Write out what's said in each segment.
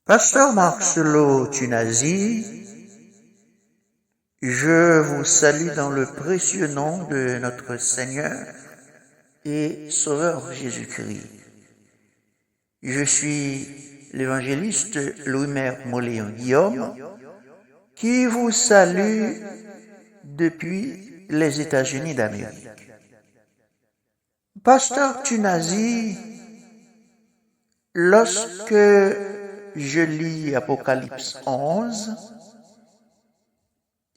Pasteur Marcelo Tunazi, je vous salue dans le précieux nom de notre Seigneur et Sauveur Jésus-Christ. Je suis l'évangéliste Louis-Mère Moléon-Guillaume qui vous salue depuis les États-Unis d'Amérique. Pasteur Tunazi, lorsque je lis Apocalypse 11,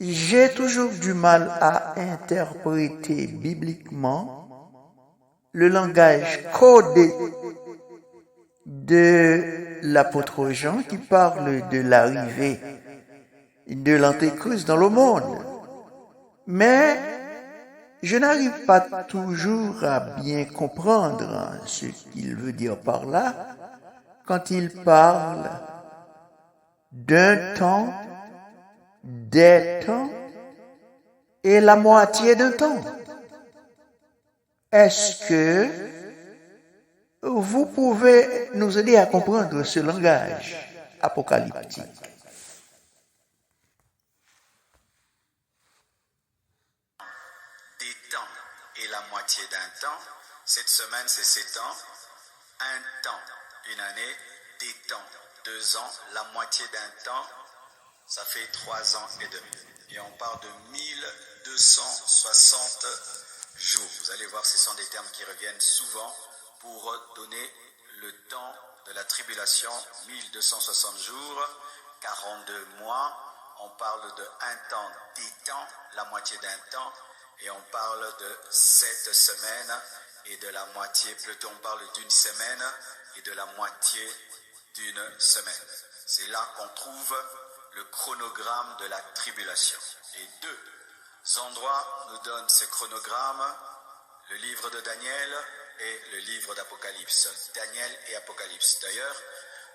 j'ai toujours du mal à interpréter bibliquement le langage codé de l'apôtre Jean qui parle de l'arrivée de l'Antéchrist dans le monde. Mais je n'arrive pas toujours à bien comprendre ce qu'il veut dire par là quand il parle d'un temps, des temps et la moitié d'un temps. Est-ce que vous pouvez nous aider à comprendre ce langage apocalyptique? Des temps et la moitié d'un temps. Cette semaine, c'est 7 ans. Un temps, une année. Des temps, 2 ans. La moitié d'un temps, ça fait 3 ans et demi. Et on parle de 1260 jours. Vous allez voir, ce sont des termes qui reviennent souvent pour donner le temps de la tribulation. 1260 jours, 42 mois. On parle de un temps, des temps, la moitié d'un temps. Et on parle de 7 semaines et de la moitié, plutôt on parle d'une semaine et de la moitié d'une semaine. C'est là qu'on trouve le chronogramme de la tribulation. Et 2 endroits nous donnent ce chronogramme, le livre de Daniel et le livre d'Apocalypse. Daniel et Apocalypse. D'ailleurs,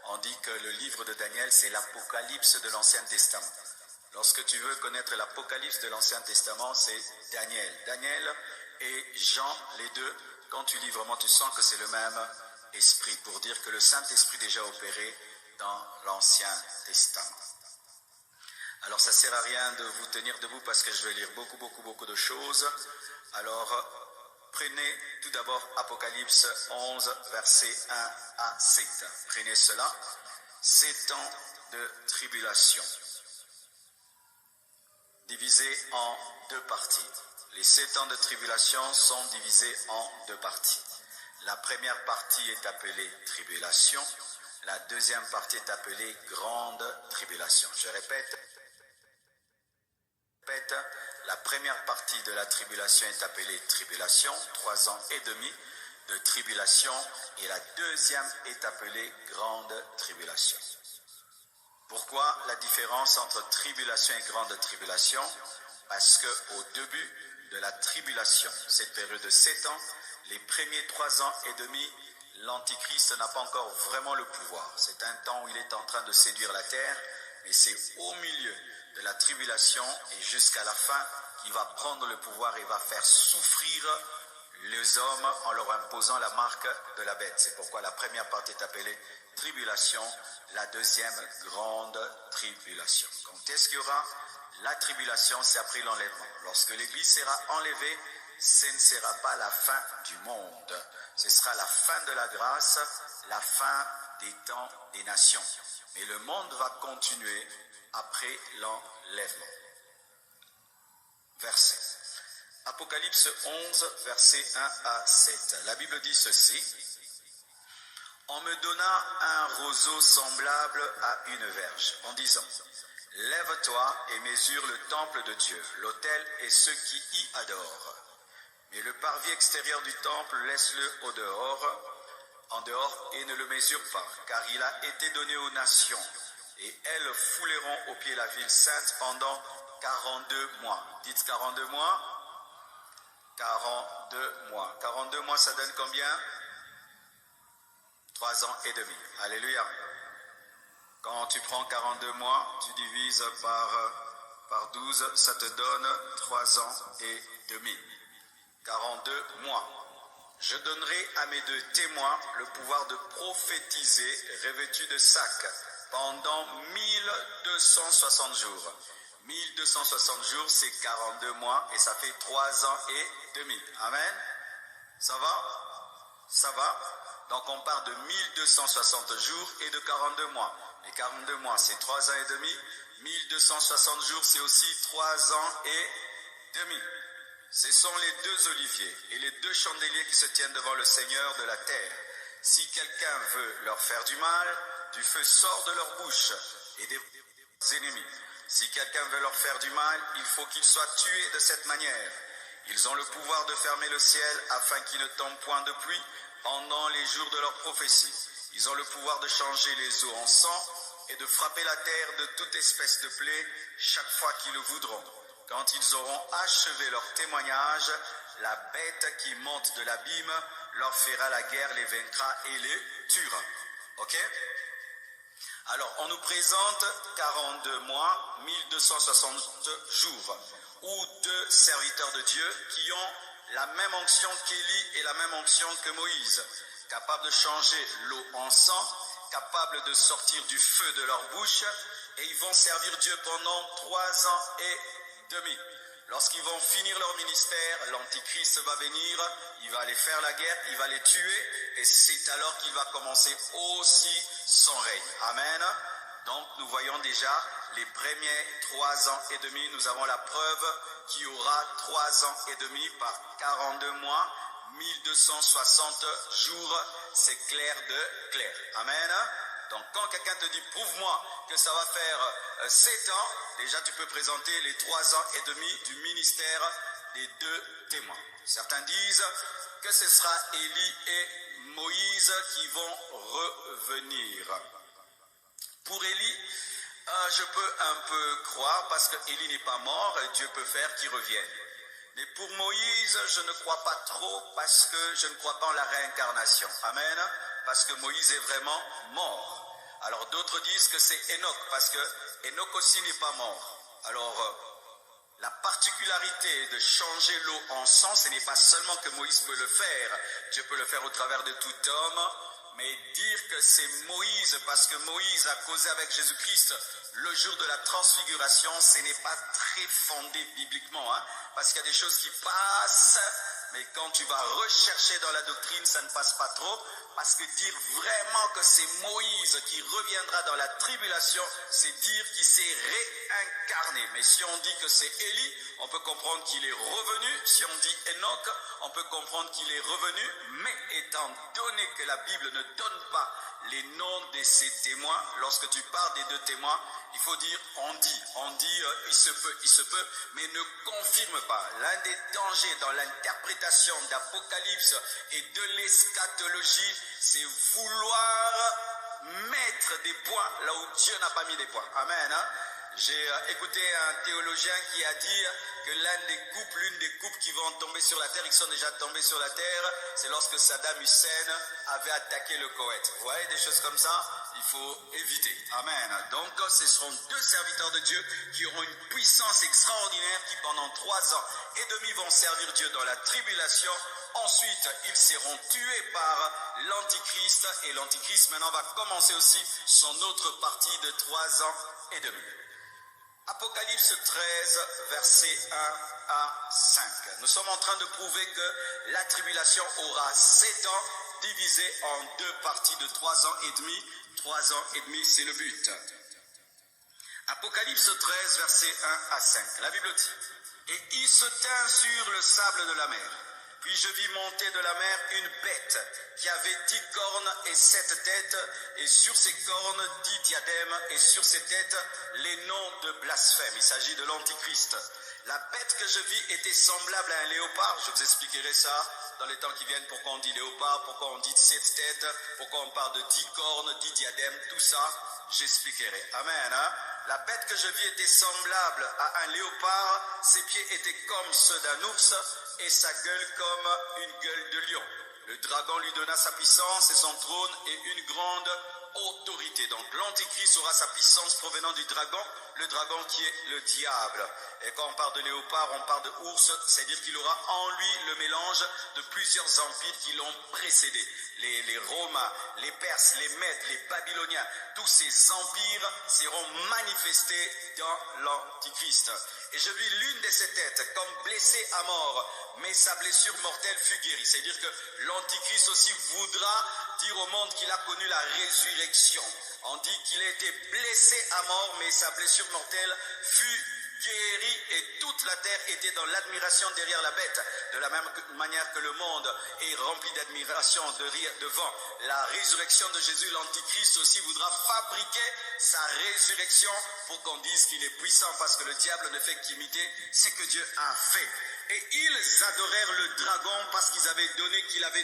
on dit que le livre de Daniel, c'est l'Apocalypse de l'Ancien Testament. Lorsque tu veux connaître l'Apocalypse de l'Ancien Testament, c'est Daniel. Daniel et Jean, les deux, quand tu lis vraiment, tu sens que c'est le même esprit, pour dire que le Saint-Esprit déjà opéré dans l'Ancien Testament. Alors ça ne sert à rien de vous tenir debout parce que je vais lire beaucoup de choses. Alors prenez tout d'abord Apocalypse 11, versets 1 à 7. Prenez cela. 7 ans de tribulation, divisés en 2 parties. Les 7 ans de tribulation sont divisés en 2 parties. La première partie est appelée tribulation. La deuxième partie est appelée grande tribulation. Je répète, la première partie de la tribulation est appelée tribulation, 3 ans et demi de tribulation, et la deuxième est appelée grande tribulation. Pourquoi la différence entre tribulation et grande tribulation? Parce qu'au début de la tribulation, cette période de 7 ans, les premiers 3 ans et demi, l'Antichrist n'a pas encore vraiment le pouvoir. C'est un temps où il est en train de séduire la terre, mais c'est au milieu de la tribulation et jusqu'à la fin qu'il va prendre le pouvoir et va faire souffrir les hommes en leur imposant la marque de la bête. C'est pourquoi la première partie est appelée tribulation, la deuxième grande tribulation. Quand est-ce qu'il y aura la tribulation? C'est après l'enlèvement. Lorsque l'Église sera enlevée, ce ne sera pas la fin du monde. Ce sera la fin de la grâce, la fin des temps des nations. Mais le monde va continuer après l'enlèvement. Verset. Apocalypse 11, versets 1 à 7. La Bible dit ceci. On me donna un roseau semblable à une verge, en disant, lève-toi et mesure le temple de Dieu, l'autel et ceux qui y adorent. Mais le parvis extérieur du temple, laisse-le en dehors, et ne le mesure pas, car il a été donné aux nations, et elles fouleront au pied la ville sainte pendant 42 mois. Dites 42 mois. 42 mois. 42 mois, ça donne combien? 3 ans et demi. Alléluia. Quand tu prends 42 mois, tu divises par 12, ça te donne 3 ans et demi. 42 mois. Je donnerai à mes 2 témoins le pouvoir de prophétiser revêtus de sacs, pendant 1260 jours. 1260 jours, c'est 42 mois et ça fait 3 ans et demi. Amen. Ça va? Ça va? Donc on part de 1260 jours et de 42 mois. Les 42 mois, c'est 3 ans et demi. 1260 jours, c'est aussi 3 ans et demi. Ce sont les deux oliviers et les deux chandeliers qui se tiennent devant le Seigneur de la terre. Si quelqu'un veut leur faire du mal, du feu sort de leur bouche et des ennemis. Si quelqu'un veut leur faire du mal, il faut qu'ils soient tués de cette manière. Ils ont le pouvoir de fermer le ciel afin qu'il ne tombe point de pluie pendant les jours de leur prophétie. Ils ont le pouvoir de changer les eaux en sang et de frapper la terre de toute espèce de plaie chaque fois qu'ils le voudront. Quand ils auront achevé leur témoignage, la bête qui monte de l'abîme leur fera la guerre, les vaincra et les tuera. Ok? Alors, on nous présente 42 mois, 1260 jours, où deux serviteurs de Dieu qui ont la même onction qu'Élie et la même onction que Moïse, capables de changer l'eau en sang, capables de sortir du feu de leur bouche, et ils vont servir Dieu pendant 3 ans et demi. Lorsqu'ils vont finir leur ministère, l'Antichrist va venir, il va aller faire la guerre, il va les tuer, et c'est alors qu'il va commencer aussi son règne. Amen. Donc nous voyons déjà les premiers 3 ans et demi, nous avons la preuve qu'il y aura 3 ans et demi par 42 mois, 1260 jours, c'est clair de clair. Amen. Donc quand quelqu'un te dit, prouve-moi que ça va faire 7 ans, déjà tu peux présenter les 3 ans et demi du ministère des deux témoins. Certains disent que ce sera Élie et Moïse qui vont revenir. Pour Élie, je peux un peu croire parce que Élie n'est pas mort et Dieu peut faire qu'il revienne. Mais pour Moïse, je ne crois pas trop parce que je ne crois pas en la réincarnation. Amen. Parce que Moïse est vraiment mort. Alors d'autres disent que c'est Enoch parce que Enoch aussi n'est pas mort. Alors la particularité de changer l'eau en sang, ce n'est pas seulement que Moïse peut le faire. Dieu peut le faire au travers de tout homme. Mais dire que c'est Moïse parce que Moïse a causé avec Jésus-Christ le jour de la transfiguration, ce n'est pas très fondé bibliquement. Parce qu'il y a des choses qui passent, mais quand tu vas rechercher dans la doctrine, ça ne passe pas trop. Parce que dire vraiment que c'est Moïse qui reviendra dans la tribulation, c'est dire qu'il s'est réincarné. Mais si on dit que c'est Élie, on peut comprendre qu'il est revenu. Si on dit Enoch, on peut comprendre qu'il est revenu. Mais étant donné que la Bible ne donne pas les noms de ces témoins, lorsque tu parles des deux témoins, il faut dire on dit il se peut, mais ne confirme pas. L'un des dangers dans l'interprétation d'Apocalypse et de l'eschatologie, c'est vouloir mettre des points là où Dieu n'a pas mis des points. Amen. J'ai écouté un théologien qui a dit que l'une des coupes qui vont tomber sur la terre, ils sont déjà tombés sur la terre, c'est lorsque Saddam Hussein avait attaqué le Koweït. Vous voyez, des choses comme ça, il faut éviter. Amen. Donc, ce seront deux serviteurs de Dieu qui auront une puissance extraordinaire qui, pendant 3 ans et demi, vont servir Dieu dans la tribulation. Ensuite, ils seront tués par l'Antichrist et l'Antichrist maintenant va commencer aussi son autre partie de 3 ans et demi. Apocalypse 13, versets 1 à 5. Nous sommes en train de prouver que la tribulation aura 7 ans divisés en 2 parties de 3 ans et demi. 3 ans et demi, c'est le but. Apocalypse 13, versets 1 à 5. La Bible dit, « Et il se tint sur le sable de la mer. Puis je vis monter de la mer une bête qui avait 10 cornes et 7 têtes, et sur ces cornes 10 diadèmes, et sur ces têtes les noms de blasphème. » Il s'agit de l'Antichrist. La bête que je vis était semblable à un léopard. Je vous expliquerai ça dans les temps qui viennent, pourquoi on dit léopard, pourquoi on dit 7 têtes, pourquoi on parle de 10 cornes, 10 diadèmes, tout ça, j'expliquerai. Amen. La bête que je vis était semblable à un léopard, ses pieds étaient comme ceux d'un ours, et sa gueule comme une gueule de lion. Le dragon lui donna sa puissance et son trône et une grande autorité. Donc l'Antichrist aura sa puissance provenant du dragon, le dragon qui est le diable. Et quand on parle de léopard, on parle de ours, c'est-à-dire qu'il aura en lui le mélange de plusieurs empires qui l'ont précédé. Les Romains, les Perses, les Mèdes, les Babyloniens, tous ces empires seront manifestés dans l'Antichrist. Et je vis l'une de ses têtes comme blessée à mort, mais sa blessure mortelle fut guérie. C'est-à-dire que l'Antichrist aussi voudra dire au monde qu'il a connu la résurrection. On dit qu'il a été blessé à mort, mais sa blessure mortelle fut guéri et toute la terre était dans l'admiration derrière la bête. De la même manière que le monde est rempli d'admiration devant la résurrection de Jésus, l'Antichrist aussi voudra fabriquer sa résurrection pour qu'on dise qu'il est puissant parce que le diable ne fait qu'imiter ce que Dieu a fait. Et ils adorèrent le dragon parce qu'il avait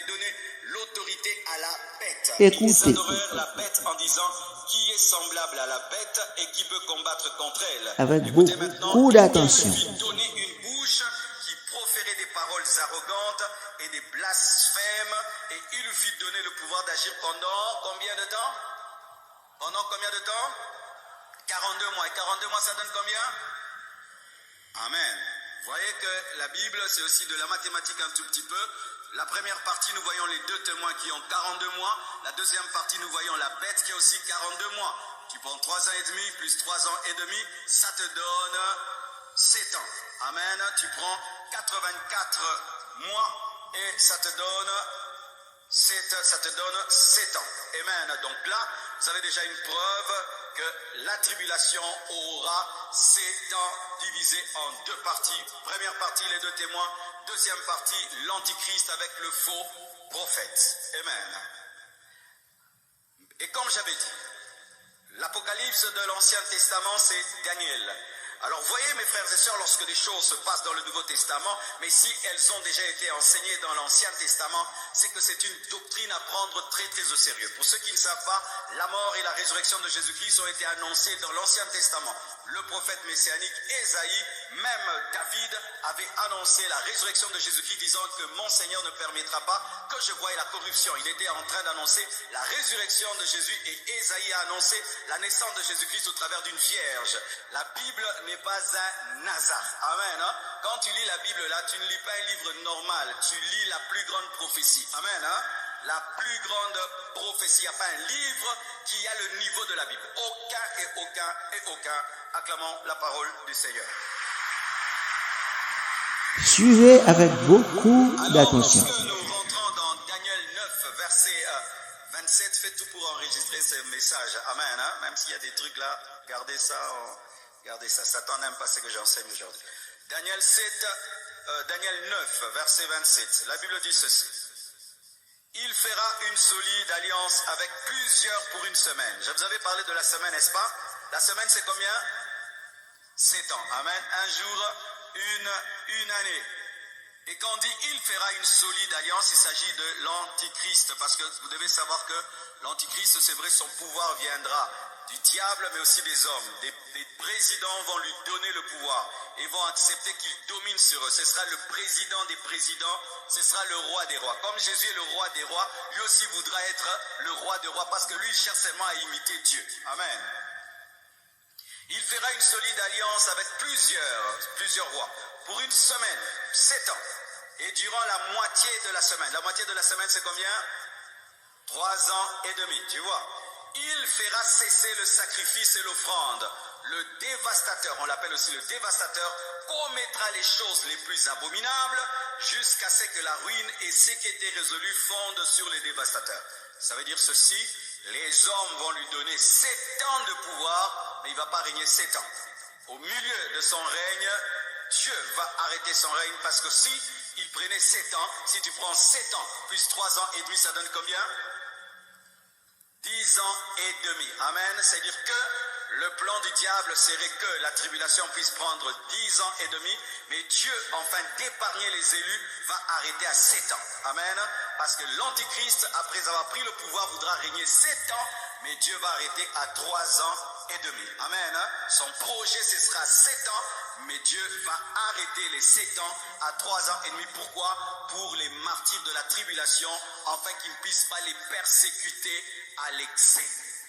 donné l'autorité à la bête. Ils adorèrent la bête en disant qui est semblable à la bête et qui peut combattre contre elle. Avec beaucoup d'attention. Il lui donnait une bouche qui proférait des paroles arrogantes et des blasphèmes et il lui fit donner le pouvoir d'agir pendant combien de temps? Pendant combien de temps? 42 mois. Et 42 mois, ça donne combien? Amen. Vous voyez que la Bible, c'est aussi de la mathématique un tout petit peu. La première partie, nous voyons les deux témoins qui ont 42 mois. La deuxième partie, nous voyons la bête qui a aussi 42 mois. Tu prends 3 ans et demi plus 3 ans et demi, ça te donne 7 ans. Amen. Tu prends 84 mois et ça te donne 7 ans. Amen. Donc là, vous avez déjà une preuve que la tribulation aura 7 ans divisé en deux parties. Première partie, les deux témoins. Deuxième partie, l'Antichrist avec le faux prophète. Amen. Et comme j'avais dit, l'Apocalypse de l'Ancien Testament, c'est Daniel. Alors voyez mes frères et sœurs, lorsque des choses se passent dans le Nouveau Testament, mais si elles ont déjà été enseignées dans l'Ancien Testament, c'est que c'est une doctrine à prendre très très au sérieux. Pour ceux qui ne savent pas, la mort et la résurrection de Jésus-Christ ont été annoncées dans l'Ancien Testament. Le prophète messianique Ésaïe, même David, avait annoncé la résurrection de Jésus-Christ disant que mon Seigneur ne permettra pas que je voie la corruption. Il était en train d'annoncer la résurrection de Jésus et Ésaïe a annoncé la naissance de Jésus-Christ au travers d'une vierge. La Bible n'est pas un hasard. Amen. Hein? Quand tu lis la Bible là, tu ne lis pas un livre normal, tu lis la plus grande prophétie. Amen. Hein? La plus grande prophétie. Il n'y a pas un livre qui a le niveau de la Bible. Aucun. Acclamons la parole du Seigneur. Suivez avec beaucoup d'attention. Lorsque nous rentrons dans Daniel 9, verset 27, faites tout pour enregistrer ce message. Amen. Hein? Même s'il y a des trucs là, gardez ça. Satan n'aime pas ce que j'enseigne aujourd'hui. Daniel 9, verset 27. La Bible dit ceci. Il fera une solide alliance avec plusieurs pour une semaine. Je vous avais parlé de la semaine, n'est-ce pas? La semaine, c'est combien? 7 ans. Amen. Un jour, une année. Et quand on dit il fera une solide alliance, il s'agit de l'Antichrist. Parce que vous devez savoir que l'Antichrist, c'est vrai, son pouvoir viendra du diable, mais aussi des hommes. Des présidents vont lui donner le pouvoir et vont accepter qu'il domine sur eux. Ce sera le président des présidents, ce sera le roi des rois. Comme Jésus est le roi des rois, lui aussi voudra être le roi des rois parce que lui, il cherche seulement à imiter Dieu. Amen. Il fera une solide alliance avec plusieurs rois pour une semaine, 7 ans. Et durant la moitié de la semaine. La moitié de la semaine, c'est combien? 3 ans et demi, tu vois. Il fera cesser le sacrifice et l'offrande. Le dévastateur, on l'appelle aussi le dévastateur, commettra les choses les plus abominables jusqu'à ce que la ruine et ce qui était résolu fondent sur les dévastateurs. Ça veut dire ceci, les hommes vont lui donner 7 ans de pouvoir, mais il ne va pas régner 7 ans. Au milieu de son règne, Dieu va arrêter son règne parce que si il prenait 7 ans, si tu prends 7 ans plus 3 ans et demi, ça donne combien? 10 ans et demi. Amen. C'est-à-dire que le plan du diable serait que la tribulation puisse prendre 10 ans et demi, mais Dieu, afin d'épargner les élus, va arrêter à 7 ans. Amen. Parce que l'Antichrist, après avoir pris le pouvoir, voudra régner 7 ans, mais Dieu va arrêter à 3 ans et demi. Amen. Son projet, ce sera 7 ans, mais Dieu va arrêter les 7 ans à 3 ans et demi. Pourquoi? Pour les martyrs de la tribulation, afin qu'ils ne puissent pas les persécuter à l'excès.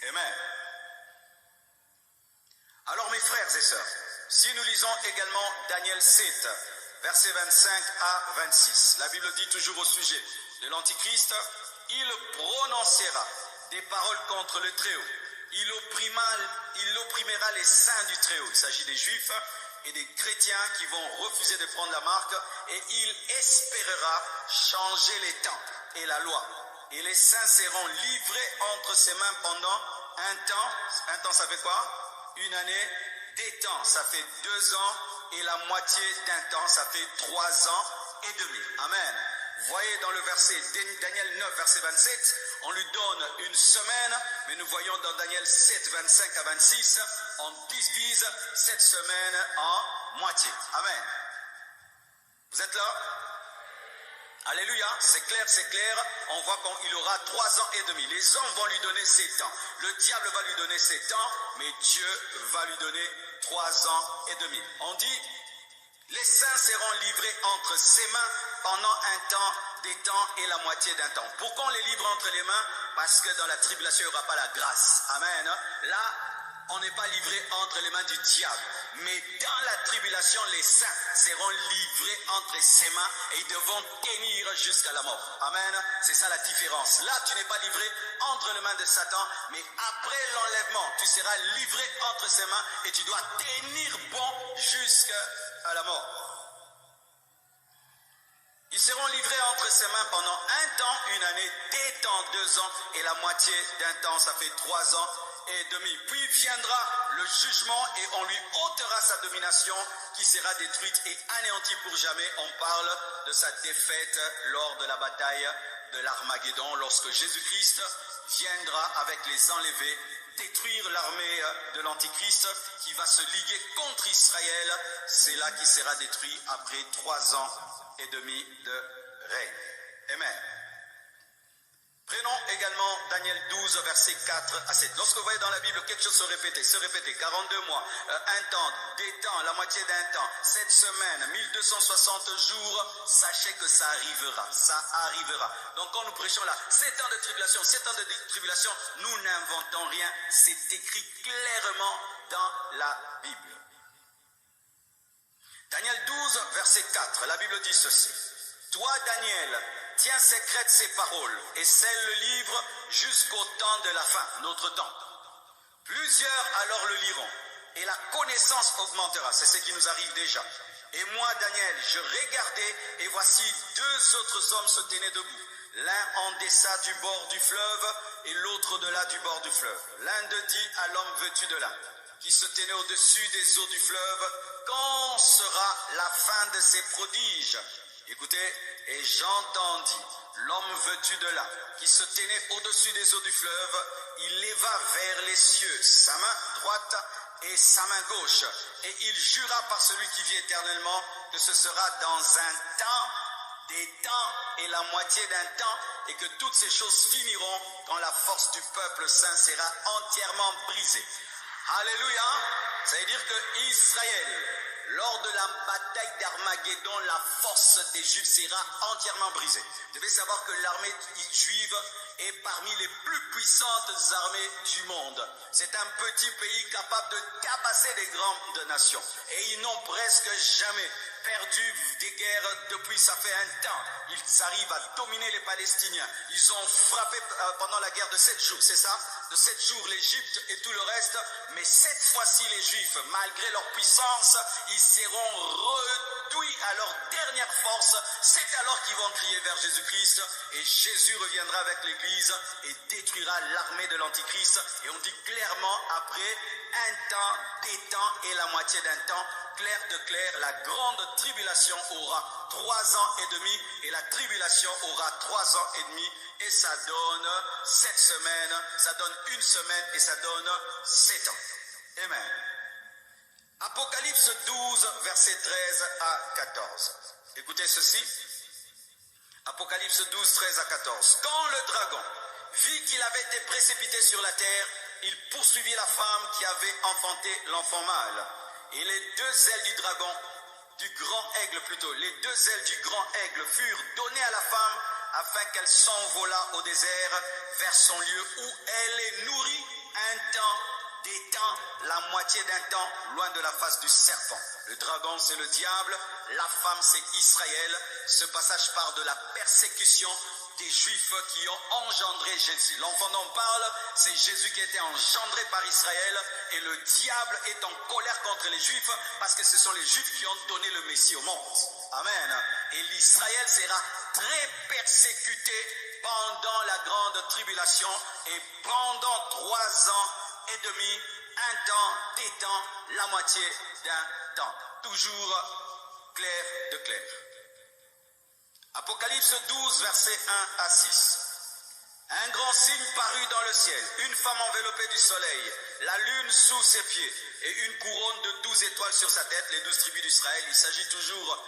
Amen. Alors mes frères et sœurs, si nous lisons également Daniel 7, versets 25 à 26, la Bible dit toujours au sujet de l'Antichrist, il prononcera des paroles contre le Très-Haut. Il opprimera les saints du Très-Haut. Il s'agit des Juifs et des chrétiens qui vont refuser de prendre la marque, et il espérera changer les temps et la loi. Et les saints seront livrés entre ses mains pendant un temps. Un temps, ça fait quoi? Une année. Des temps, ça fait 2 ans. Et la moitié d'un temps, ça fait 3 ans et demi. Amen. Vous voyez dans le verset Daniel 9, verset 27, on lui donne une semaine, mais nous voyons dans Daniel 7, 25 à 26, on divise cette semaine en moitié. Amen. Vous êtes là? Alléluia, c'est clair, on voit qu'il aura 3 ans et demi. Les hommes vont lui donner 7 ans. Le diable va lui donner 7 ans, mais Dieu va lui donner 3 ans et demi. On dit, les saints seront livrés entre ses mains pendant un temps, des temps et la moitié d'un temps. Pourquoi on les livre entre les mains? Parce que dans la tribulation, il n'y aura pas la grâce. Amen. Là, on n'est pas livré entre les mains du diable. Mais dans la tribulation, les saints seront livrés entre ses mains et ils devront tenir jusqu'à la mort. Amen. C'est ça la différence. Là, tu n'es pas livré entre les mains de Satan, mais après l'enlèvement, tu seras livré entre ses mains et tu dois tenir bon jusqu'à la mort. Ils seront livrés entre ses mains pendant un temps, une année, des temps, 2 ans, et la moitié d'un temps, ça fait 3 ans et demi. Puis viendra le jugement et on lui ôtera sa domination qui sera détruite et anéantie pour jamais. On parle de sa défaite lors de la bataille de l'Armageddon, lorsque Jésus-Christ viendra avec les enlevés détruire l'armée de l'Antichrist qui va se liguer contre Israël. C'est là qu'il sera détruit après 3 ans et demi de règne. Amen. Prenons également Daniel 12, versets 4 à 7. Lorsque vous voyez dans la Bible quelque chose se répéter, 42 mois, un temps, des temps, la moitié d'un temps, 7 semaines, 1260 jours, sachez que ça arrivera. Donc quand nous prêchons là, 7 ans de tribulation, nous n'inventons rien, c'est écrit clairement dans la Bible. Daniel 12, verset 4, la Bible dit ceci. Toi, Daniel, tiens secrètes ces paroles et scelle le livre jusqu'au temps de la fin, notre temps. Plusieurs alors le liront et la connaissance augmentera. C'est ce qui nous arrive déjà. Et moi, Daniel, je regardais et voici 2 autres hommes se tenaient debout. L'un en deçà du bord du fleuve et l'autre au-delà du bord du fleuve. L'un d'eux dit à l'homme vêtu de lin, qui se tenait au-dessus des eaux du fleuve, quand sera la fin de ces prodiges? Écoutez, et j'entendis l'homme vêtu de lin, qui se tenait au-dessus des eaux du fleuve, il leva vers les cieux sa main droite et sa main gauche, et il jura par celui qui vit éternellement que ce sera dans un temps, des temps et la moitié d'un temps, et que toutes ces choses finiront quand la force du peuple saint sera entièrement brisée. Alléluia. Ça veut dire que Israël, lors de la bataille d'Armageddon, la force des Juifs sera entièrement brisée. Vous devez savoir que l'armée juive est parmi les plus puissantes armées du monde. C'est un petit pays capable de tabasser des grandes nations. Et ils n'ont presque jamais perdu des guerres depuis ça fait un temps. Ils arrivent à dominer les Palestiniens. Ils ont frappé pendant la guerre de 7 jours, c'est ça? De 7 jours l'Égypte et tout le reste. Mais cette fois-ci les Juifs, malgré leur puissance, ils seront réduits à leur dernière force. C'est alors qu'ils vont crier vers Jésus-Christ. Et Jésus reviendra avec l'Église et détruira l'armée de l'Antichrist. Et on dit clairement après un temps, des temps et la moitié d'un temps, clair de clair, la grande tribulation aura 3 ans et demi et la tribulation aura 3 ans et demi et ça donne 7 semaines, ça donne 1 semaine et ça donne 7 ans. Amen. Apocalypse 12, versets 13 à 14. Écoutez ceci. Apocalypse 12, 13 à 14. Quand le dragon vit qu'il avait été précipité sur la terre, il poursuivit la femme qui avait enfanté l'enfant mâle. Et les deux ailes du dragon, du grand aigle plutôt, les deux ailes du grand aigle furent données à la femme afin qu'elle s'envolât au désert vers son lieu où elle est nourrie un temps, des temps, la moitié d'un temps, loin de la face du serpent. Le dragon, c'est le diable, la femme, c'est Israël. Ce passage part de la persécution des Juifs qui ont engendré Jésus. L'enfant dont on parle, c'est Jésus qui a été engendré par Israël, et le diable est en colère contre les Juifs parce que ce sont les Juifs qui ont donné le Messie au monde. Amen. Et l'Israël sera très persécuté pendant la grande tribulation et pendant 3 ans et demi, un temps, des temps, la moitié d'un temps. Toujours clair de clair. Apocalypse 12, versets 1 à 6. Un grand signe parut dans le ciel, une femme enveloppée du soleil, la lune sous ses pieds, et une couronne de 12 étoiles sur sa tête, les 12 tribus d'Israël. Il s'agit toujours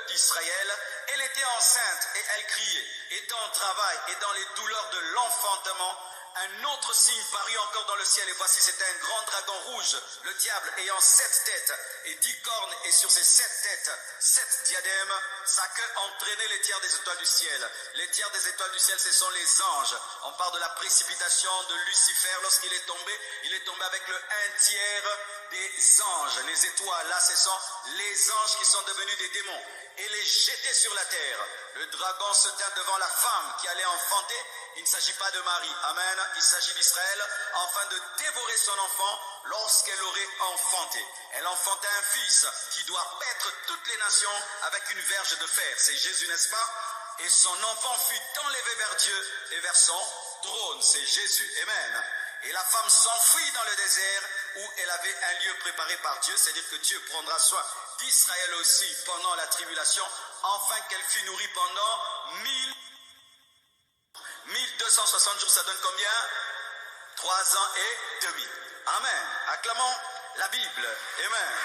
d'Israël. Elle était enceinte et elle criait, étant en travail et dans les douleurs de l'enfantement. Un autre signe parut encore dans le ciel, et voici c'était un grand dragon rouge, le diable ayant 7 têtes et 10 cornes, et sur ces 7 têtes, 7 diadèmes. Sa queue entraînait les tiers des étoiles du ciel. Les tiers des étoiles du ciel, ce sont les anges. On parle de la précipitation de Lucifer lorsqu'il est tombé. Il est tombé avec le 1/3 des anges. Les étoiles, là, ce sont les anges qui sont devenus des démons, et les jeter sur la terre. Le dragon se tint devant la femme qui allait enfanter. Il ne s'agit pas de Marie, amen, il s'agit d'Israël, afin de dévorer son enfant lorsqu'elle aurait enfanté. Elle enfantait un fils qui doit paître toutes les nations avec une verge de fer. C'est Jésus, n'est-ce pas? Et son enfant fut enlevé vers Dieu et vers son trône. C'est Jésus, amen. Et la femme s'enfuit dans le désert où elle avait un lieu préparé par Dieu, c'est-à-dire que Dieu prendra soin d'Israël aussi pendant la tribulation, afin qu'elle fût nourrie pendant 1260 jours. Ça donne combien? 3 ans et demi. Amen. Acclamons la Bible. Amen.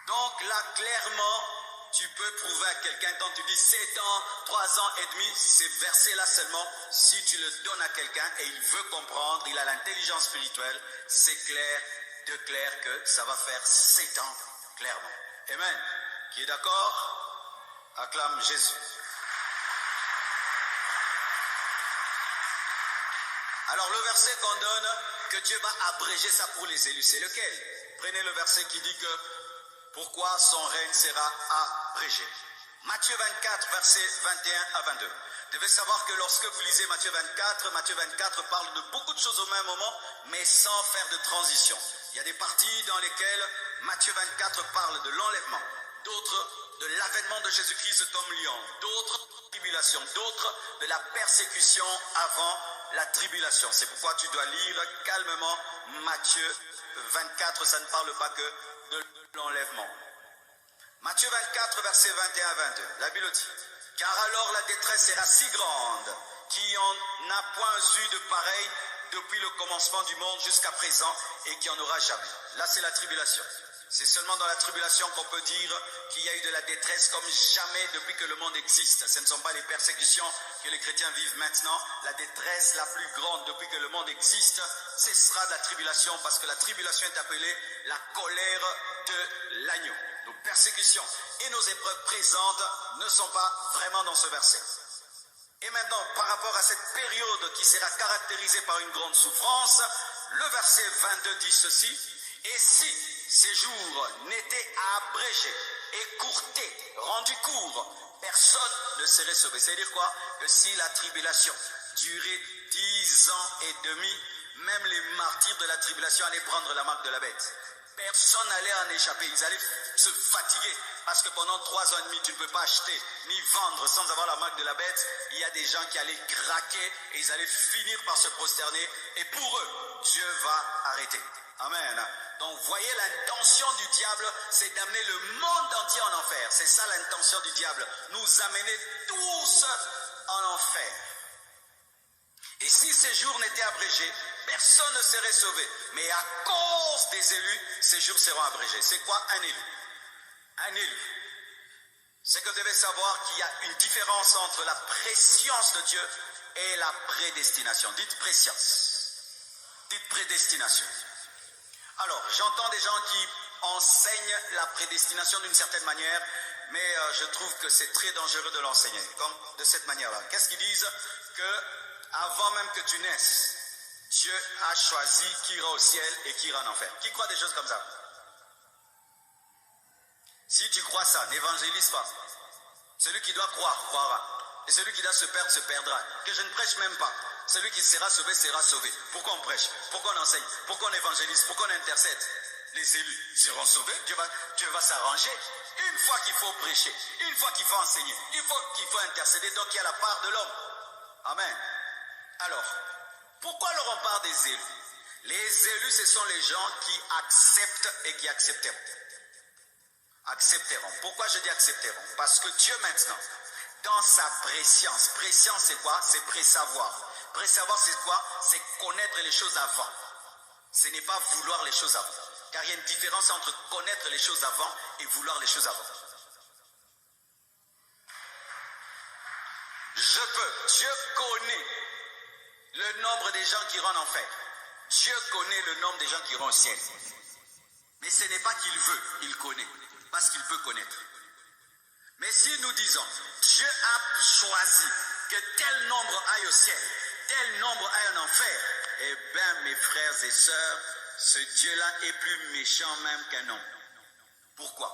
Donc là, clairement, tu peux prouver à quelqu'un, quand tu dis 7 ans, 3 ans et demi, ces versets-là seulement, si tu le donnes à quelqu'un et il veut comprendre, il a l'intelligence spirituelle, c'est clair, de clair que ça va faire 7 ans, clairement. Amen. Qui est d'accord? Acclame Jésus. Alors le verset qu'on donne, que Dieu va abréger ça pour les élus, c'est lequel? Prenez le verset qui dit que pourquoi son règne sera abrégé. Matthieu 24, versets 21 à 22. Vous devez savoir que lorsque vous lisez Matthieu 24 parle de beaucoup de choses au même moment, mais sans faire de transition. Il y a des parties dans lesquelles Matthieu 24 parle de l'enlèvement, d'autres de l'avènement de Jésus-Christ comme lion, d'autres tribulations, d'autres de la persécution avant la tribulation. C'est pourquoi tu dois lire calmement Matthieu 24, ça ne parle pas que de l'enlèvement. Matthieu 24, versets 21 à 22, la Bible dit: car alors la détresse sera si grande qu'il n'y en a point eu de pareil depuis le commencement du monde jusqu'à présent, et qu'il n'y en aura jamais. Là, c'est la tribulation. C'est seulement dans la tribulation qu'on peut dire qu'il y a eu de la détresse comme jamais depuis que le monde existe. Ce ne sont pas les persécutions que les chrétiens vivent maintenant. La détresse la plus grande depuis que le monde existe, ce sera de la tribulation, parce que la tribulation est appelée la colère de l'agneau. Nos persécutions et nos épreuves présentes ne sont pas vraiment dans ce verset. Et maintenant, par rapport à cette période qui sera caractérisée par une grande souffrance, le verset 22 dit ceci: et si ces jours n'étaient abrégés, écourtés, rendus courts, personne ne serait sauvé. C'est-à-dire quoi? Que si la tribulation durait 10 ans et demi, même les martyrs de la tribulation allaient prendre la marque de la bête. Personne n'allait en échapper. Ils allaient se fatiguer, parce que pendant 3 ans et demi, tu ne peux pas acheter ni vendre sans avoir la marque de la bête. Il y a des gens qui allaient craquer et ils allaient finir par se prosterner. Et pour eux, Dieu va arrêter. Amen. Donc voyez, l'intention du diable, c'est d'amener le monde entier en enfer. C'est ça l'intention du diable, nous amener tous en enfer. Et si ces jours n'étaient abrégés, personne ne serait sauvé. Mais à cause des élus, ces jours seront abrégés. C'est quoi un élu? Un élu, c'est que vous devez savoir qu'il y a une différence entre la préscience de Dieu et la prédestination. Dites préscience Dites prédestination. Alors, j'entends des gens qui enseignent la prédestination d'une certaine manière, mais je trouve que c'est très dangereux de l'enseigner, comme de cette manière-là. Qu'est-ce qu'ils disent? Que avant même que tu naisses, Dieu a choisi qui ira au ciel et qui ira en enfer. Qui croit des choses comme ça? Si tu crois ça, n'évangélise pas. Celui qui doit croire, croira. Et celui qui doit se perdre, se perdra. Que je ne prêche même pas. Celui qui sera sauvé, sera sauvé. Pourquoi on prêche? Pourquoi on enseigne? Pourquoi on évangélise? Pourquoi on intercède? Les élus seront sauvés. Dieu va s'arranger. Une fois qu'il faut prêcher, une fois qu'il faut enseigner, une fois qu'il faut intercéder, donc il y a la part de l'homme. Amen. Alors, pourquoi leur on parle des élus? Les élus, ce sont les gens qui acceptent et qui accepteront. Accepteront. Pourquoi je dis accepteront? Parce que Dieu maintenant, dans sa préscience, préscience c'est quoi? C'est présavoir. Présavoir c'est quoi? C'est connaître les choses avant. Ce n'est pas vouloir les choses avant. Car il y a une différence entre connaître les choses avant et vouloir les choses avant. Dieu connaît le nombre des gens qui iront en enfer. Dieu connaît le nombre des gens qui iront au ciel. Mais ce n'est pas qu'il veut, il connaît. Parce qu'il peut connaître. Mais si nous disons, Dieu a choisi que tel nombre aille au ciel, tel nombre aille en enfer, eh bien mes frères et sœurs, ce Dieu-là est plus méchant même qu'un homme. Pourquoi?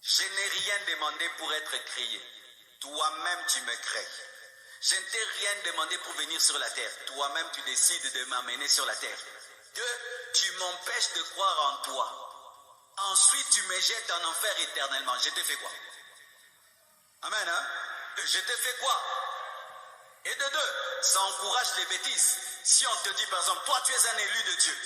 Je n'ai rien demandé pour être créé. Toi-même tu me crées. Je ne t'ai rien demandé pour venir sur la terre. Toi-même tu décides de m'amener sur la terre. Deux, tu m'empêches de croire en toi. Ensuite tu me jettes en enfer éternellement. Je t'ai fait quoi? Amen, hein? Je t'ai fait quoi? Et de deux, ça encourage les bêtises. Si on te dit par exemple, toi tu es un élu de Dieu,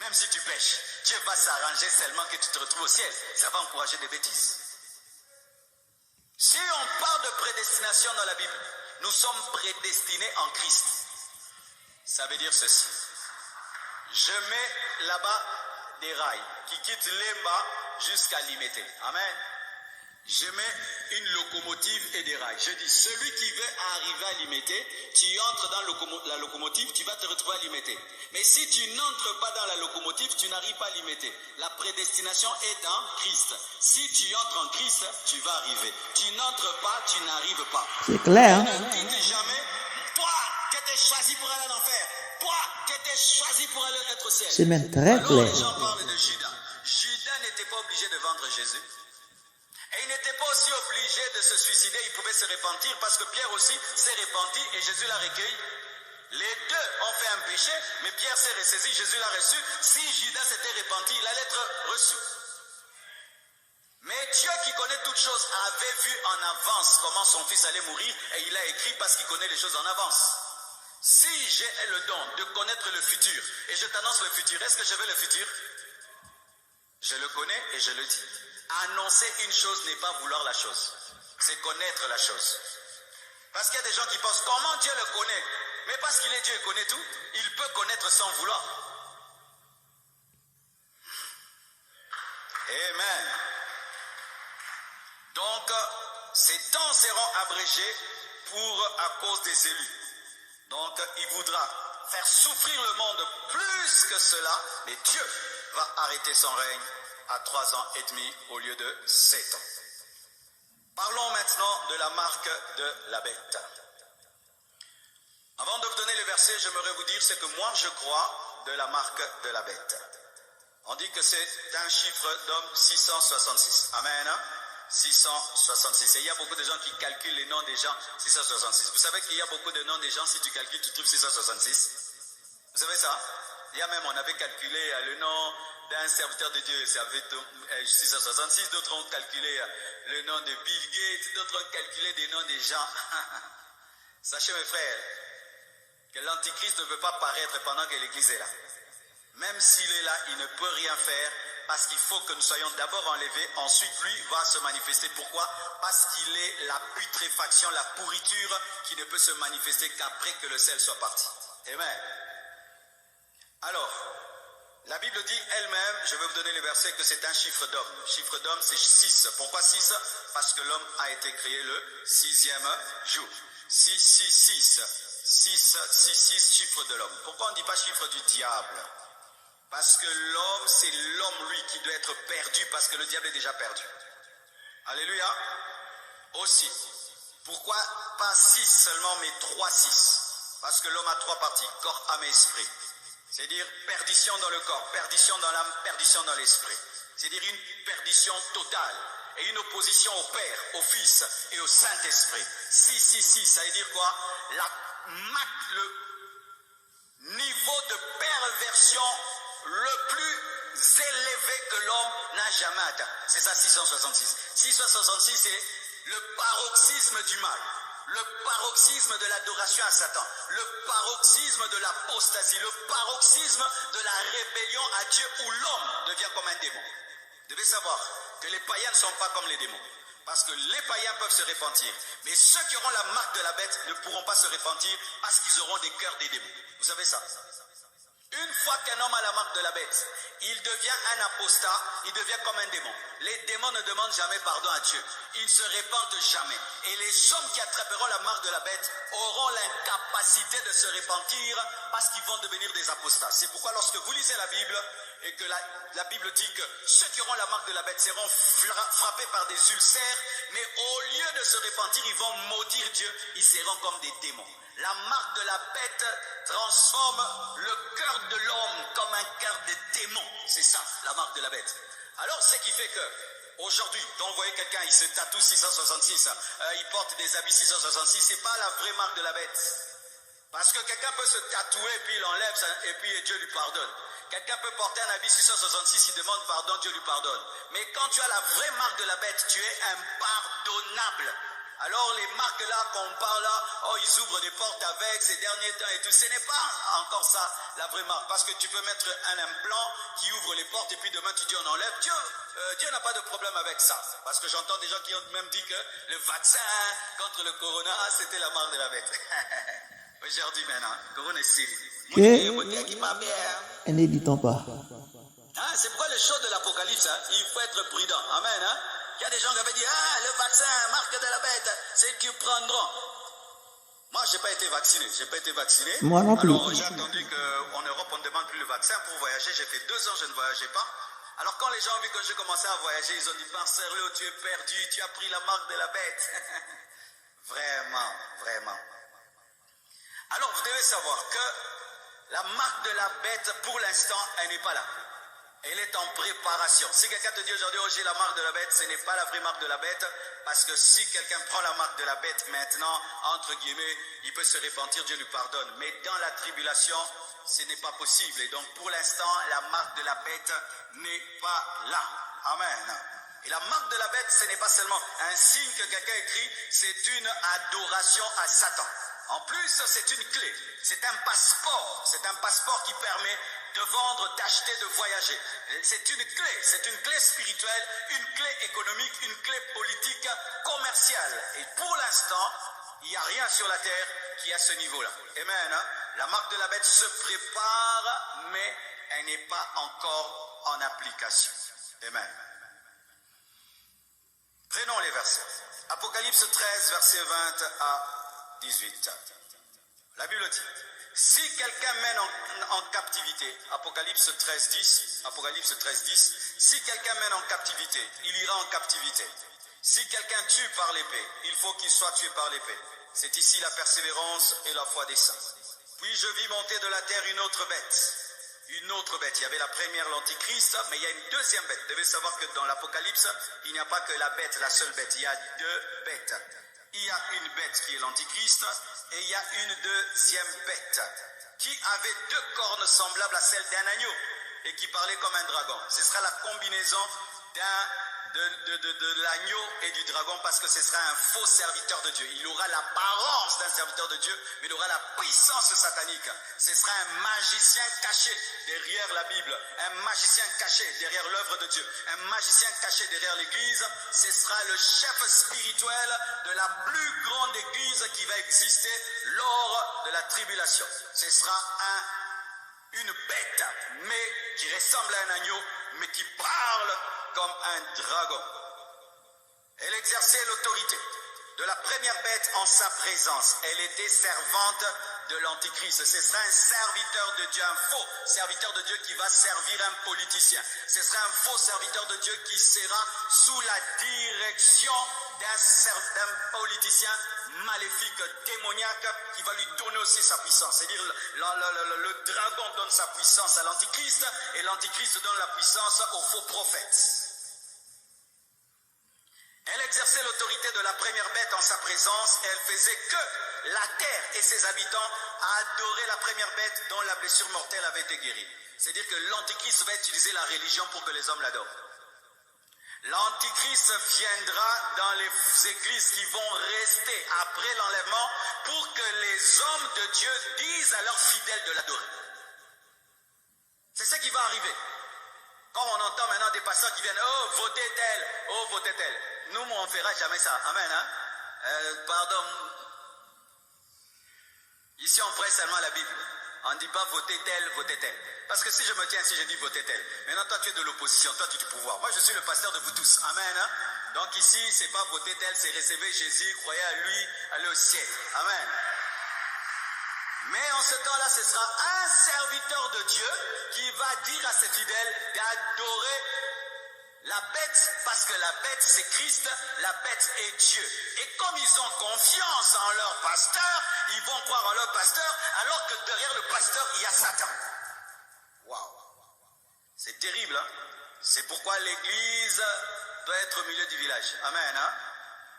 même si tu pêches, Dieu va s'arranger seulement que tu te retrouves au ciel. Ça va encourager des bêtises. Si on parle de prédestination dans la Bible, nous sommes prédestinés en Christ. Ça veut dire ceci. Je mets là-bas des rails qui quittent Lemba jusqu'à Limete. Amen. Je mets une locomotive et des rails. Je dis, celui qui veut arriver à Limete, tu entres dans la locomotive, tu vas te retrouver à Limete. Mais si tu n'entres pas dans la locomotive, tu n'arrives pas à Limete. La prédestination est en Christ. Si tu entres en Christ, tu vas arriver. Tu n'entres pas, tu n'arrives pas. C'est clair. Ne dites jamais, toi qui étais choisi pour aller en enfer, toi qui étais choisi pour aller être au ciel. C'est même très Alors, clair. les gens parlent de Judas. Judas n'était pas obligé de vendre Jésus. Et il n'était pas aussi obligé de se suicider, il pouvait se repentir parce que Pierre aussi s'est repenti et Jésus l'a recueilli. Les deux ont fait un péché, mais Pierre s'est ressaisi, Jésus l'a reçu. Si Judas s'était repenti, il allait être reçu. Mais Dieu qui connaît toutes choses avait vu en avance comment son fils allait mourir et il a écrit parce qu'il connaît les choses en avance. Si j'ai le don de connaître le futur et je t'annonce le futur, est-ce que je veux le futur? Je le connais et je le dis. Annoncer une chose n'est pas vouloir la chose, c'est connaître la chose. Parce qu'il y a des gens qui pensent comment Dieu le connaît, mais parce qu'il est Dieu, il connaît tout, il peut connaître sans vouloir. Amen. Donc, ces temps seront abrégés à cause des élus. Donc, il voudra faire souffrir le monde plus que cela, mais Dieu va arrêter son règne à 3 ans et demi au lieu de 7 ans. Parlons maintenant de la marque de la bête. Avant de vous donner les versets, j'aimerais vous dire ce que moi je crois de la marque de la bête. On dit que c'est un chiffre d'homme 666. Amen. 666. Et il y a beaucoup de gens qui calculent les noms des gens 666. Vous savez qu'il y a beaucoup de noms des gens, si tu calcules, tu trouves 666. Vous savez ça? Il y a même, on avait calculé le nom d'un serviteur de Dieu, ça avait 666. D'autres ont calculé le nom de Bill Gates, d'autres ont calculé des noms des gens. Sachez mes frères, que l'Antichrist ne peut pas paraître pendant que l'Église est là. Même s'il est là, il ne peut rien faire parce qu'il faut que nous soyons d'abord enlevés, ensuite lui va se manifester. Pourquoi? Parce qu'il est la putréfaction, la pourriture qui ne peut se manifester qu'après que le sel soit parti. Amen. Alors, la Bible dit elle-même, je vais vous donner le verset, que c'est un chiffre d'homme. Chiffre d'homme, c'est 6. Pourquoi 6? Parce que l'homme a été créé le 6e jour. 666, 6, chiffre de l'homme. Pourquoi on ne dit pas chiffre du diable? Parce que l'homme, c'est l'homme, lui, qui doit être perdu, parce que le diable est déjà perdu. Alléluia. Aussi. Pourquoi pas 6 seulement, mais 3, 6? Parce que l'homme a 3 parties, corps, âme et esprit. C'est-à-dire perdition dans le corps, perdition dans l'âme, perdition dans l'esprit. C'est-à-dire une perdition totale et une opposition au Père, au Fils et au Saint-Esprit. 6, ça veut dire quoi? Le niveau de perversion le plus élevé que l'homme n'a jamais atteint. C'est ça 666. 666, c'est le paroxysme du mal. Le paroxysme de l'adoration à Satan, le paroxysme de l'apostasie, le paroxysme de la rébellion à Dieu où l'homme devient comme un démon. Vous devez savoir que les païens ne sont pas comme les démons. Parce que les païens peuvent se repentir. Mais ceux qui auront la marque de la bête ne pourront pas se repentir parce qu'ils auront des cœurs des démons. Vous savez ça? Une fois qu'un homme a la marque de la bête, il devient un apostat, il devient comme un démon. Les démons ne demandent jamais pardon à Dieu. Ils ne se répandent jamais. Et les hommes qui attraperont la marque de la bête auront l'incapacité de se repentir parce qu'ils vont devenir des apostats. C'est pourquoi lorsque vous lisez la Bible et que la Bible dit que ceux qui auront la marque de la bête seront frappés par des ulcères, mais au lieu de se repentir, ils vont maudire Dieu, ils seront comme des démons. La marque de la bête transforme le cœur de l'homme comme un cœur de démon. C'est ça, la marque de la bête. Alors, ce qui fait que, aujourd'hui, quand vous voyez quelqu'un, il se tatoue 666, il porte des habits 666, c'est pas la vraie marque de la bête. Parce que quelqu'un peut se tatouer, puis il enlève, et puis Dieu lui pardonne. Quelqu'un peut porter un habit 666, il demande pardon, Dieu lui pardonne. Mais quand tu as la vraie marque de la bête, tu es impardonnable. Alors les marques là qu'on parle là, oh ils ouvrent des portes avec ces derniers temps et tout, ce n'est pas encore ça la vraie marque. Parce que tu peux mettre un implant qui ouvre les portes et puis demain tu dis on enlève. Dieu n'a pas de problème avec ça. Parce que j'entends des gens qui ont même dit que le vaccin contre le corona c'était la marque de la bête. Aujourd'hui maintenant, corona est sérieux. Et n'hésitons pas. Hein, c'est pourquoi le show de l'Apocalypse, hein, il faut être prudent. Amen. Hein? Il y a des gens qui avaient dit, le vaccin, marque de la bête, c'est qu'ils prendront. Moi, je n'ai pas été vacciné. Moi non plus. Alors, j'ai entendu qu'en Europe, on ne demande plus le vaccin pour voyager. J'ai fait 2 ans, je ne voyageais pas. Alors, quand les gens ont vu que j'ai commencé à voyager, ils ont dit, Marcelo, tu es perdu, tu as pris la marque de la bête. Vraiment. Alors, vous devez savoir que la marque de la bête, pour l'instant, elle n'est pas là. Elle est en préparation. Si quelqu'un te dit aujourd'hui, oh j'ai la marque de la bête, ce n'est pas la vraie marque de la bête, parce que si quelqu'un prend la marque de la bête maintenant, entre guillemets, il peut se repentir, Dieu lui pardonne. Mais dans la tribulation, ce n'est pas possible. Et donc pour l'instant, la marque de la bête n'est pas là. Amen. Et la marque de la bête, ce n'est pas seulement un signe que quelqu'un écrit, c'est une adoration à Satan. En plus, c'est une clé, c'est un passeport qui permet de vendre, d'acheter, de voyager. C'est une clé spirituelle, une clé économique, une clé politique, commerciale. Et pour l'instant, il n'y a rien sur la terre qui est à ce niveau-là. Amen. Hein? La marque de la bête se prépare, mais elle n'est pas encore en application. Amen. Prenons les versets. Apocalypse 13, verset 20 à 18. La Bible dit, si quelqu'un mène en captivité, Apocalypse 13, 10, si quelqu'un mène en captivité, il ira en captivité. Si quelqu'un tue par l'épée, il faut qu'il soit tué par l'épée. C'est ici la persévérance et la foi des saints. Puis je vis monter de la terre une autre bête. Il y avait la première, l'Antichrist, mais il y a une deuxième bête. Vous devez savoir que dans l'Apocalypse, il n'y a pas que la bête, la seule bête. Il y a 2 bêtes. Il y a une bête qui est l'Antichrist et il y a une deuxième bête qui avait 2 cornes semblables à celles d'un agneau et qui parlait comme un dragon. Ce sera la combinaison de l'agneau et du dragon parce que ce sera un faux serviteur de Dieu. Il aura l'apparence d'un serviteur de Dieu, mais il aura la puissance satanique. Ce sera un magicien caché derrière la Bible, un magicien caché derrière l'œuvre de Dieu, un magicien caché derrière l'Église. Ce sera le chef spirituel de la plus grande Église qui va exister lors de la tribulation. Ce sera une bête, mais qui ressemble à un agneau, mais qui parle comme un dragon. Elle exerçait l'autorité de la première bête en sa présence. Elle était servante de l'Antichrist. Ce sera un serviteur de Dieu, un faux serviteur de Dieu qui va servir un politicien. Ce sera un faux serviteur de Dieu qui sera sous la direction d'un politicien maléfique, démoniaque, qui va lui donner aussi sa puissance. C'est-à-dire le dragon donne sa puissance à l'Antichrist et l'Antichrist donne la puissance aux faux prophètes. Elle exerçait l'autorité de la première bête en sa présence et elle faisait que la terre et ses habitants adoraient la première bête dont la blessure mortelle avait été guérie. C'est-à-dire que l'Antichrist va utiliser la religion pour que les hommes l'adorent. L'Antichrist viendra dans les églises qui vont rester après l'enlèvement pour que les hommes de Dieu disent à leurs fidèles de l'adorer. C'est ce qui va arriver. Quand on entend maintenant des pasteurs qui viennent, oh, votez tel, oh, votez tel. Nous, on ne fera jamais ça. Amen. Hein? Pardon. Ici, on prête seulement la Bible. On ne dit pas votez tel, votez tel. Parce que si je me tiens ici, je dis votez tel. Maintenant, toi, tu es de l'opposition, toi, tu es du pouvoir. Moi, je suis le pasteur de vous tous. Amen. Hein? Donc ici, ce n'est pas voter tel, c'est recevoir Jésus, croyez à lui, aller au ciel. Amen. Mais en ce temps-là, ce sera un serviteur de Dieu qui va dire à ses fidèles d'adorer la bête, parce que la bête c'est Christ, la bête est Dieu. Et comme ils ont confiance en leur pasteur, ils vont croire en leur pasteur, alors que derrière le pasteur, il y a Satan. Waouh! C'est terrible, hein? C'est pourquoi l'église doit être au milieu du village. Amen, hein?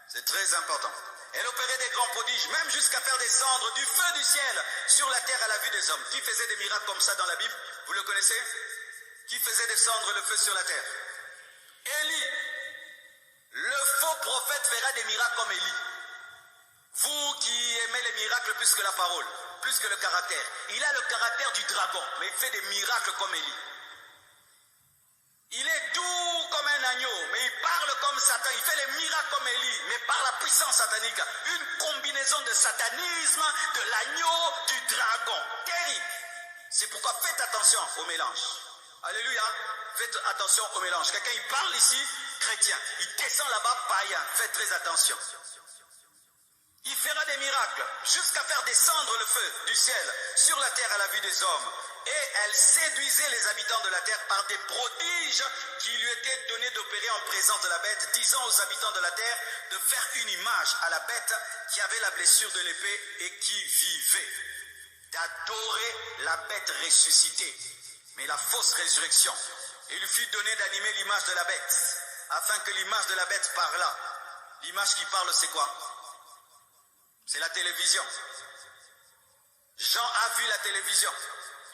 C'est très important. Elle opérait des grands prodiges, même jusqu'à faire descendre du feu du ciel sur la terre à la vue des hommes. Qui faisait des miracles comme ça dans la Bible? Vous le connaissez? Qui faisait descendre le feu sur la terre? Élie. Le faux prophète fera des miracles comme Élie. Vous qui aimez les miracles plus que la parole, plus que le caractère. Il a le caractère du dragon, mais il fait des miracles comme Élie. Il est doux comme un agneau, mais il parle comme Satan. Il fait les miracles comme Élie, mais par la puissance satanique. Une combinaison de satanisme, de l'agneau, du dragon. Terrible. C'est pourquoi faites attention au mélange. Alléluia. Faites attention au mélange. Quelqu'un, il parle ici, chrétien. Il descend là-bas, païen. Faites très attention. Il fera des miracles jusqu'à faire descendre le feu du ciel sur la terre à la vue des hommes. Et elle séduisait les habitants de la terre par des prodiges qui lui étaient donnés d'opérer en présence de la bête, disant aux habitants de la terre de faire une image à la bête qui avait la blessure de l'épée et qui vivait, d'adorer la bête ressuscitée, mais la fausse résurrection. Il lui fut donné d'animer l'image de la bête, afin que l'image de la bête parlât. L'image qui parle, c'est quoi? C'est la télévision. Jean a vu la télévision.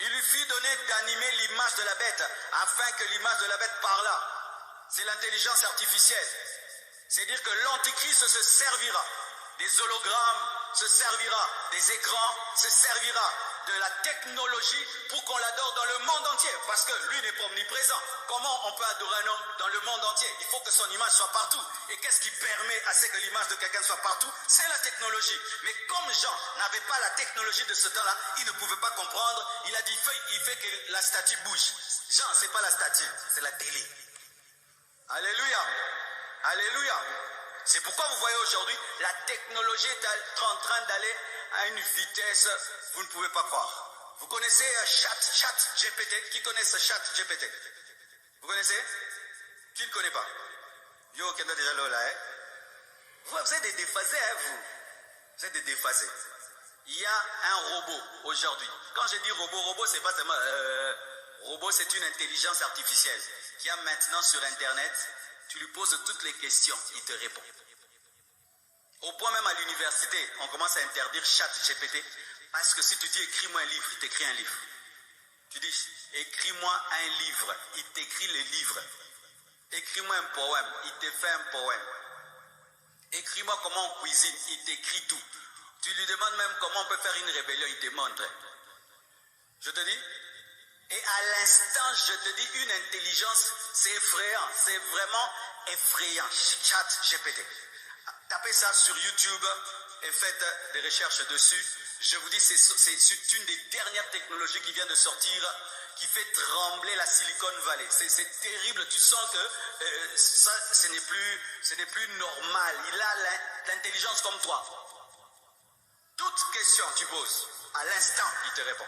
Il lui fut donné d'animer l'image de la bête, afin que l'image de la bête parlât. C'est l'intelligence artificielle. C'est-à-dire que l'Antichrist se servira des hologrammes, se servira des écrans, se servira de la technologie pour qu'on l'adore dans le monde entier. Parce que lui n'est pas omniprésent. Comment on peut adorer un homme dans le monde entier? Il faut que son image soit partout. Et qu'est-ce qui permet à ce que l'image de quelqu'un soit partout? C'est la technologie. Mais comme Jean n'avait pas la technologie de ce temps-là, il ne pouvait pas comprendre. Il a dit, il fait que la statue bouge. Jean, c'est pas la statue, c'est la télé. Alléluia. Alléluia. C'est pourquoi vous voyez aujourd'hui, la technologie est en train d'aller à une vitesse, vous ne pouvez pas croire. Vous connaissez Chat GPT? Qui connaît ce Chat GPT? Vous connaissez? Qui ne connaît pas? Yo, qui est déjà là, hein? Vous êtes des déphasés, hein, vous? Vous êtes des déphasés. Il y a un robot aujourd'hui. Quand je dis robot, c'est pas seulement... robot, c'est une intelligence artificielle qui a maintenant sur Internet, tu lui poses toutes les questions, il te répond. Au point même à l'université, on commence à interdire Chat GPT, parce que si tu dis écris-moi un livre, il t'écrit un livre. Tu dis écris-moi un livre, il t'écrit les livres. Écris-moi un poème, il te fait un poème. Écris-moi comment on cuisine, il t'écrit tout. Tu lui demandes même comment on peut faire une rébellion, il te montre. Je te dis, et à l'instant, je te dis, une intelligence, c'est effrayant, c'est vraiment effrayant. Chat GPT. Tapez ça sur YouTube et faites des recherches dessus. Je vous dis, c'est une des dernières technologies qui vient de sortir, qui fait trembler la Silicon Valley. C'est terrible, tu sens que ça, ce n'est plus normal. Il a l'intelligence comme toi. Toute question tu poses, à l'instant, il te répond.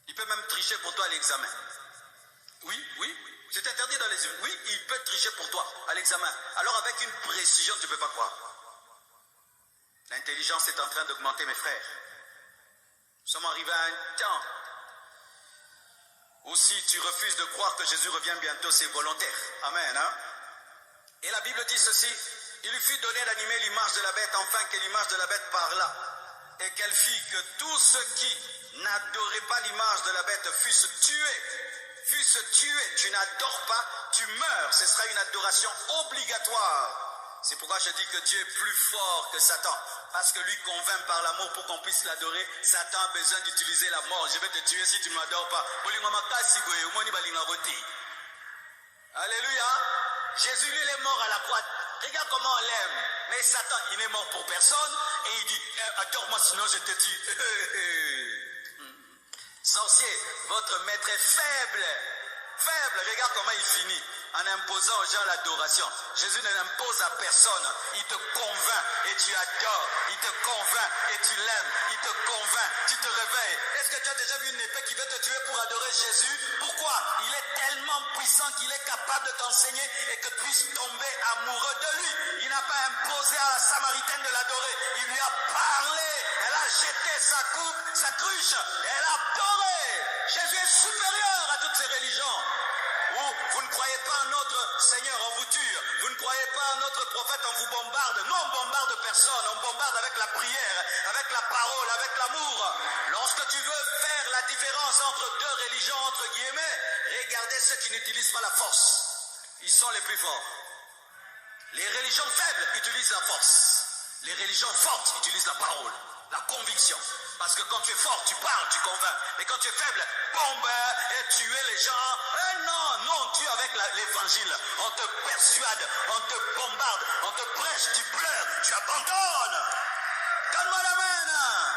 Il peut même tricher pour toi à l'examen. Oui, c'est interdit dans les yeux. Oui, il peut tricher pour toi à l'examen. Alors avec une précision, tu ne peux pas croire. L'intelligence est en train d'augmenter, mes frères. Nous sommes arrivés à un temps où si tu refuses de croire que Jésus revient bientôt, c'est volontaire. Amen. Hein? Et la Bible dit ceci, il lui fut donné d'animer l'image de la bête, afin que l'image de la bête parlât, et qu'elle fit que tous ceux qui n'adoraient pas l'image de la bête fussent tués. Tu n'adores pas, tu meurs. Ce sera une adoration obligatoire. C'est pourquoi je dis que Dieu est plus fort que Satan. Parce que lui convainc par l'amour pour qu'on puisse l'adorer. Satan a besoin d'utiliser la mort. Je vais te tuer si tu ne m'adores pas. Alléluia. Jésus, lui, il est mort à la croix. Regarde comment on l'aime. Mais Satan, il n'est mort pour personne. Et il dit, adore-moi sinon je te tue. Sorcier, votre maître est faible. Regarde comment il finit. En imposant aux gens l'adoration. Jésus ne l'impose à personne. Il te convainc et tu adores. Il te convainc et tu l'aimes. Il te convainc, tu te réveilles. Est-ce que tu as déjà vu une épée qui veut te tuer pour adorer Jésus? Pourquoi? Il est tellement puissant qu'il est capable de t'enseigner et que tu puisses tomber amoureux de lui. Il n'a pas imposé à la Samaritaine de l'adorer. Il lui a parlé. Elle a jeté sa coupe, sa cruche. Et elle a adoré. Jésus est supérieur à toutes ces religions. Vous ne croyez pas en notre Seigneur, on vous tue. Vous ne croyez pas en notre prophète, on vous bombarde. Non, on bombarde personne. On bombarde avec la prière, avec la parole, avec l'amour. Lorsque tu veux faire la différence entre deux religions, entre guillemets, regardez ceux qui n'utilisent pas la force. Ils sont les plus forts. Les religions faibles utilisent la force. Les religions fortes utilisent la parole, la conviction. Parce que quand tu es fort, tu parles, tu convaincs. Mais quand tu es faible, bombe et tuer les gens. Non, tue avec l'évangile. On te persuade, on te bombarde, on te prêche, tu pleures, tu abandonnes. Donne-moi la main.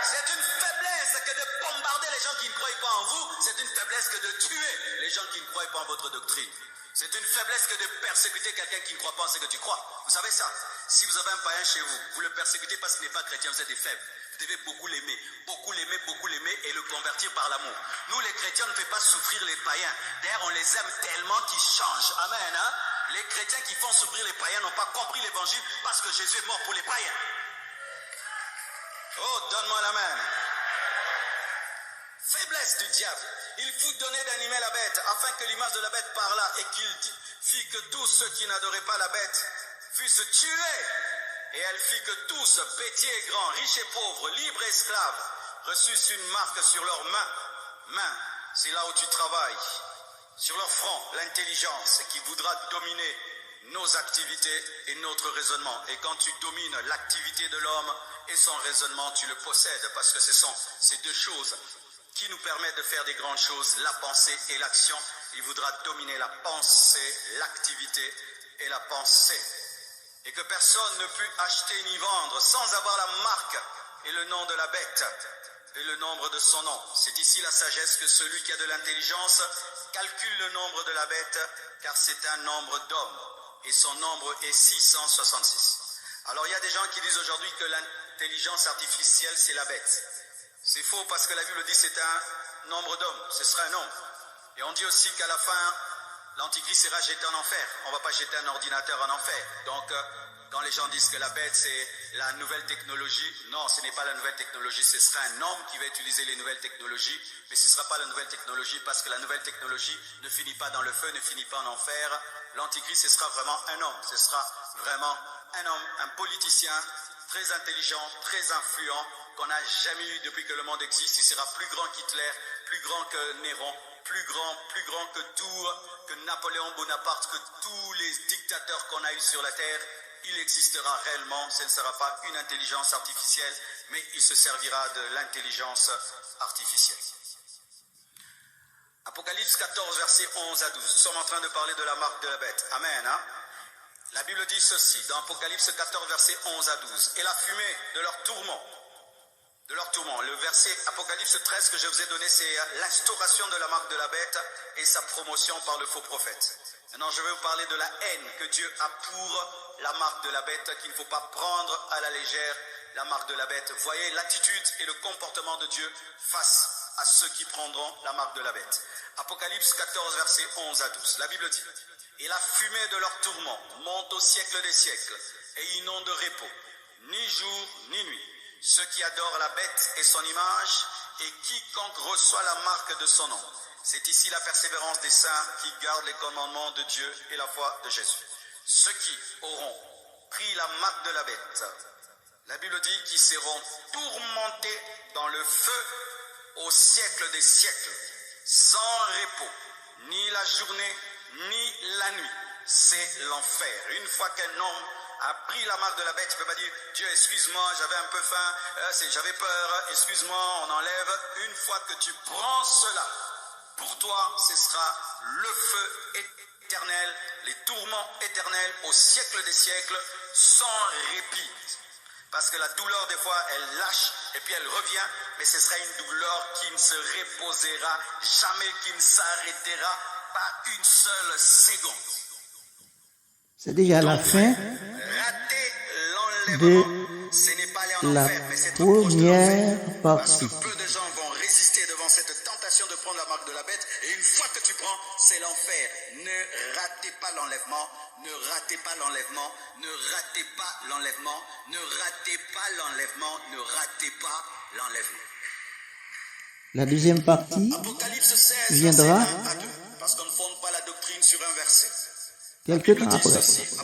C'est une faiblesse que de bombarder les gens qui ne croient pas en vous. C'est une faiblesse que de tuer les gens qui ne croient pas en votre doctrine. C'est une faiblesse que de persécuter quelqu'un qui ne croit pas en ce que tu crois. Vous savez ça? Si vous avez un païen chez vous, vous le persécutez parce qu'il n'est pas chrétien, vous êtes des faibles. Vous devez beaucoup l'aimer et le convertir par l'amour. Nous, les chrétiens, on ne fait pas souffrir les païens. D'ailleurs, on les aime tellement qu'ils changent. Amen. Hein? Les chrétiens qui font souffrir les païens n'ont pas compris l'évangile parce que Jésus est mort pour les païens. Oh, donne-moi la main. Faiblesse du diable. Il fut donné d'animer la bête afin que l'image de la bête parlât et qu'il fit que tous ceux qui n'adoraient pas la bête fussent tués. Et elle fit que tous, petits et grands, riches et pauvres, libres et esclaves, reçussent une marque sur leurs mains, c'est là où tu travailles, sur leur front, l'intelligence qui voudra dominer nos activités et notre raisonnement. Et quand tu domines l'activité de l'homme et son raisonnement, tu le possèdes, parce que ce sont ces deux choses qui nous permettent de faire des grandes choses, la pensée et l'action. Il voudra dominer la pensée, l'activité et la pensée. Et que personne ne put acheter ni vendre sans avoir la marque et le nom de la bête et le nombre de son nom. C'est ici la sagesse que celui qui a de l'intelligence calcule le nombre de la bête, car c'est un nombre d'hommes, et son nombre est 666. Alors il y a des gens qui disent aujourd'hui que l'intelligence artificielle c'est la bête. C'est faux parce que la Bible dit c'est un nombre d'hommes, ce sera un nombre. Et on dit aussi qu'à la fin, l'Antichrist sera jeté en enfer. On ne va pas jeter un ordinateur en enfer. Donc, quand les gens disent que la bête, c'est la nouvelle technologie, non, ce n'est pas la nouvelle technologie. Ce sera un homme qui va utiliser les nouvelles technologies. Mais ce ne sera pas la nouvelle technologie parce que la nouvelle technologie ne finit pas dans le feu, ne finit pas en enfer. L'Antichrist, ce sera vraiment un homme. Ce sera vraiment un homme, un politicien très intelligent, très influent, qu'on n'a jamais eu depuis que le monde existe. Il sera plus grand qu'Hitler, plus grand que Néron, plus grand que tout, que Napoléon Bonaparte, que tous les dictateurs qu'on a eus sur la terre. Il existera réellement, ce ne sera pas une intelligence artificielle, mais il se servira de l'intelligence artificielle. Apocalypse 14, versets 11 à 12. Nous sommes en train de parler de la marque de la bête. Amen. Hein? La Bible dit ceci, dans Apocalypse 14, versets 11 à 12. Et la fumée de leur tourment de leur tourment. Le verset Apocalypse 13 que je vous ai donné, c'est l'instauration de la marque de la bête et sa promotion par le faux prophète. Maintenant, je vais vous parler de la haine que Dieu a pour la marque de la bête, qu'il ne faut pas prendre à la légère, la marque de la bête. Voyez l'attitude et le comportement de Dieu face à ceux qui prendront la marque de la bête. Apocalypse 14, versets 11 à 12. La Bible dit: et la fumée de leur tourment monte au siècle des siècles, et ils n'ont de repos, ni jour ni nuit, ceux qui adorent la bête et son image, et quiconque reçoit la marque de son nom. C'est ici la persévérance des saints qui gardent les commandements de Dieu et la foi de Jésus. Ceux qui auront pris la marque de la bête, la Bible dit qu'ils seront tourmentés dans le feu au siècle des siècles, sans repos, ni la journée, ni la nuit. C'est l'enfer. Une fois qu'un homme a pris la marque de la bête, il ne peut pas dire: Dieu, excuse-moi, j'avais un peu faim, j'avais peur, excuse-moi, on enlève. Une fois que tu prends cela, pour toi, ce sera le feu éternel, les tourments éternels au siècle des siècles, sans répit. Parce que la douleur, des fois, elle lâche et puis elle revient, mais ce sera une douleur qui ne se reposera jamais, qui ne s'arrêtera pas une seule seconde. C'est déjà la fin Rater de l'enlèvement, ce n'est pas aller en la enfer, mais c'est trop proche de première l'enfer. Parce que partie. peu de gens vont résister devant cette tentation de prendre la marque de la bête, et une fois que tu prends, c'est l'enfer. Ne ratez pas l'enlèvement, ne ratez pas l'enlèvement, ne ratez pas l'enlèvement, ne ratez pas l'enlèvement, ne ratez pas l'enlèvement. La deuxième partie Apocalypse 16, viendra verset 1 à 2, parce qu'on ne fonde pas la doctrine sur un verset. quelque temps Dit après. ceci,